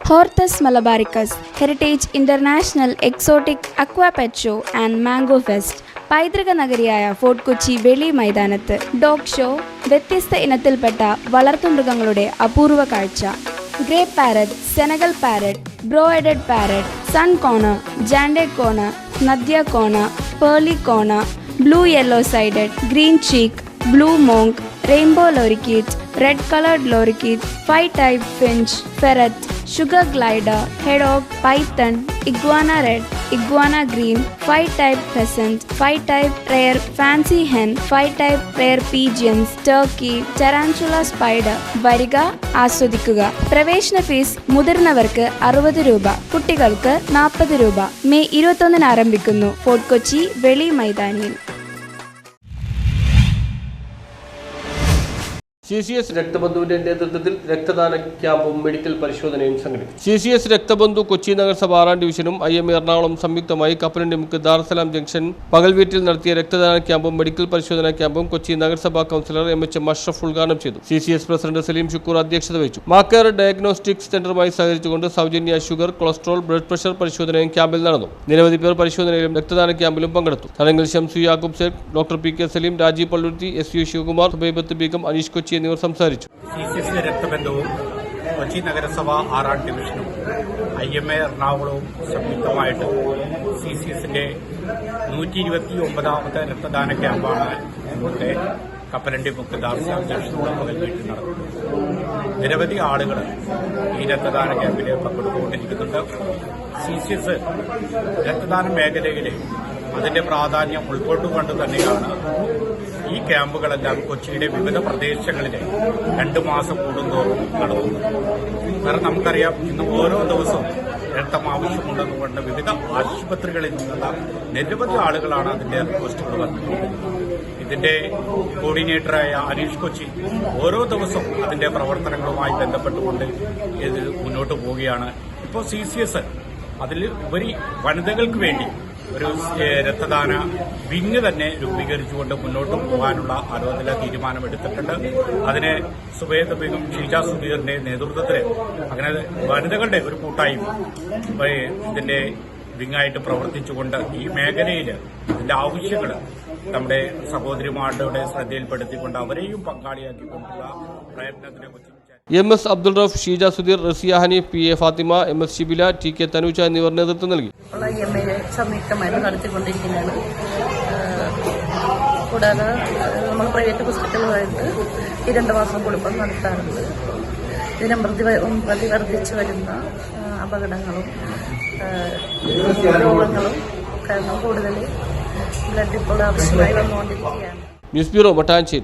Hortus Malabaricus, Heritage International Exotic Aqua Pet Show and Mango Fest. പൈതൃക നഗരിയായ fort Kochi വെളി മൈതാനത്ത് dog show, വ്യത്യസ്ത ഇനത്തിൽപ്പെട്ട വളർത്തുമൃഗങ്ങളുടെ അപൂർവ കാഴ്ച, ഗ്രേ പാരറ്റ്, സെനഗൽ പാരറ്റ്, ബ്രോയിഡഡ് parrot, sun conure, jenday conure, nanday conure, pearly conure, blue yellow sided, green cheek, blue monk, rainbow lorikeet, red collared lorikeet, 5 type finch, ferret, sugar glider, hedgehog, python, iguana red, iguana green, 5 type pheasant, 5 type rare fancy hen, 5 type rare pigeons, turkey, tarantula spider. വരിക, ആസ്വദിക്കുക. പ്രവേശന fees മുതിർന്നവർക്ക് 60 രൂപ, കുട്ടികൾക്ക് 40 രൂപ. May 21 ആരംഭിക്കുന്നു. Fort Kochi വെളി മൈതാനിയിൽ. CCS രക്തബന്ധുവിന്റെ നേതൃത്വത്തിൽ രക്തദാന ക്യാമ്പും മെഡിക്കൽ പരിശോധനയും സംഘടിപ്പിച്ചു. CCS രക്തബന്ധു കൊച്ചി നഗരസഭ 6ാം ഡിവിഷനും IMA എറണാകുളം സംയുക്തമായി കപ്പലണ്ടി മുക്ക് ദാർസലാം ജംഗ്ഷൻ പകൽവീട്ടിൽ നടത്തിയ രക്തദാന ക്യാമ്പും മെഡിക്കൽ പരിശോധനാ ക്യാമ്പും കൊച്ചി നഗരസഭാ കൗൺസിലർ MH അഷ്റഫ് ഉദ്ഘാടനം ചെയ്തു. CCS പ്രസിഡന്റ് സലീം ഷുക്കൂർ അധ്യക്ഷത വഹിച്ചു. മാക്കേർ ഡയഗ്നോസ്റ്റിക്സ് സെന്ററുമായി സഹകരിച്ചുകൊണ്ട് സൗജന്യ ഷുഗർ, കൊളസ്ട്രോൾ, ബ്ലഡ് പ്രഷർ പരിശോധനയും ക്യാമ്പിൽ നടന്നു. നിരവധി പേർ പരിശോധനയിലും രക്തദാന ക്യാമ്പിലും പങ്കെടുത്തു. ചടങ്ങിൽ Shamsu Yakub Sheikh, doctor PK Saleem, Rajeev Palluruthy, SU Sivakumar, Subaibath Begum, Aneesh Kochi എന്നിവർ സംസാരിച്ചു. CCS രക്തബന്ധവും കൊച്ചി നഗരസഭ 6ാം ഡിവിഷനും IMA എറണാകുളവും സംയുക്തമായിട്ട് CCSന്റെ 129ാമത്തെ രക്തദാന ക്യാമ്പാണ് ഇന്നത്തെ കപ്പലണ്ടി മുക്ക് ദാർസലാം ജംഗ്ഷനിലുള്ള പകൽവീട്ടിൽ നടത്തുന്നത്. നിരവധി ആളുകൾ ഈ രക്തദാന ക്യാമ്പിൽ പങ്കെടുത്തുകൊണ്ടിരിക്കുന്നുണ്ട്. CCS രക്തദാന മേഖലയിൽ അതിന്റെ പ്രാധാന്യം ഉൾക്കൊണ്ടുകൊണ്ട് തന്നെയാണ് ഈ ക്യാമ്പുകളെല്ലാം കൊച്ചിയുടെ വിവിധ പ്രദേശങ്ങളിൽ 2 മാസം കൂടുന്തോറും നടത്തുന്നത്. കാരണം നമുക്കറിയാം, ഇന്ന് ഓരോ ദിവസവും രക്തം ആവശ്യമുണ്ടെന്നുകൊണ്ട് വിവിധ ആശുപത്രികളിൽ നിന്നുള്ള നിരവധി ആളുകളാണ് അതിന്റെ റിക്വസ്റ്റുകൾ വന്നിട്ടുള്ളത്. ഇതിന്റെ കോർഡിനേറ്ററായ അനീഷ് കൊച്ചി ഓരോ ദിവസവും അതിന്റെ പ്രവർത്തനങ്ങളുമായി ബന്ധപ്പെട്ടുകൊണ്ട് ഇത് മുന്നോട്ട് പോവുകയാണ്. ഇപ്പോൾ CCS അതിൽ ഉപരി വനിതകൾക്ക് വേണ്ടി ഒരു രക്തദാന വിങ് തന്നെ രൂപീകരിച്ചുകൊണ്ട് മുന്നോട്ട് പോകാനുള്ള ആലോചന തീരുമാനമെടുത്തിട്ടുണ്ട്. അതിന് സുബൈദ ബീഗം, ഷീജ സുധീറിന്റെ നേതൃത്വത്തിൽ അങ്ങനെ വനിതകളുടെ ഒരു കൂട്ടായ്മ ഇതിന്റെ വിങ്ങായിട്ട് പ്രവർത്തിച്ചുകൊണ്ട് ഈ മേഖലയിൽ ഇതിന്റെ ആവശ്യങ്ങൾ നമ്മുടെ സഹോദരിമാരുടെ ശ്രദ്ധയിൽപ്പെടുത്തിക്കൊണ്ട് അവരെയും പങ്കാളിയാക്കിക്കൊണ്ടുള്ള പ്രയത്നത്തിനെ കുറിച്ച് MS Abdul Rauf, Sheeja Sudheer, Raziya Hanif, PA Fathima, MS Shibila, TK Thanuja എന്നിവർ നേതൃത്വം നൽകി. സംയുക്തമായിട്ട് നടത്തിക്കൊണ്ടിരിക്കുന്നതാണ്. കൂടാതെ നമ്മൾ പ്രൈവറ്റ് ഹോസ്പിറ്റലുമായിട്ട് ഈ 2 മാസം കൂടുമ്പോൾ നടത്താറുണ്ട്. ഇതിനും പ്രതിവർദ്ധിച്ചു വരുന്ന അപകടങ്ങളും രോഗങ്ങളും കാരണം കൂടുതൽ ബ്ലഡ് ഇപ്പോൾ ആവശ്യമായി വന്നുകൊണ്ടിരിക്കുകയാണ്. News bureau, Mattancherry.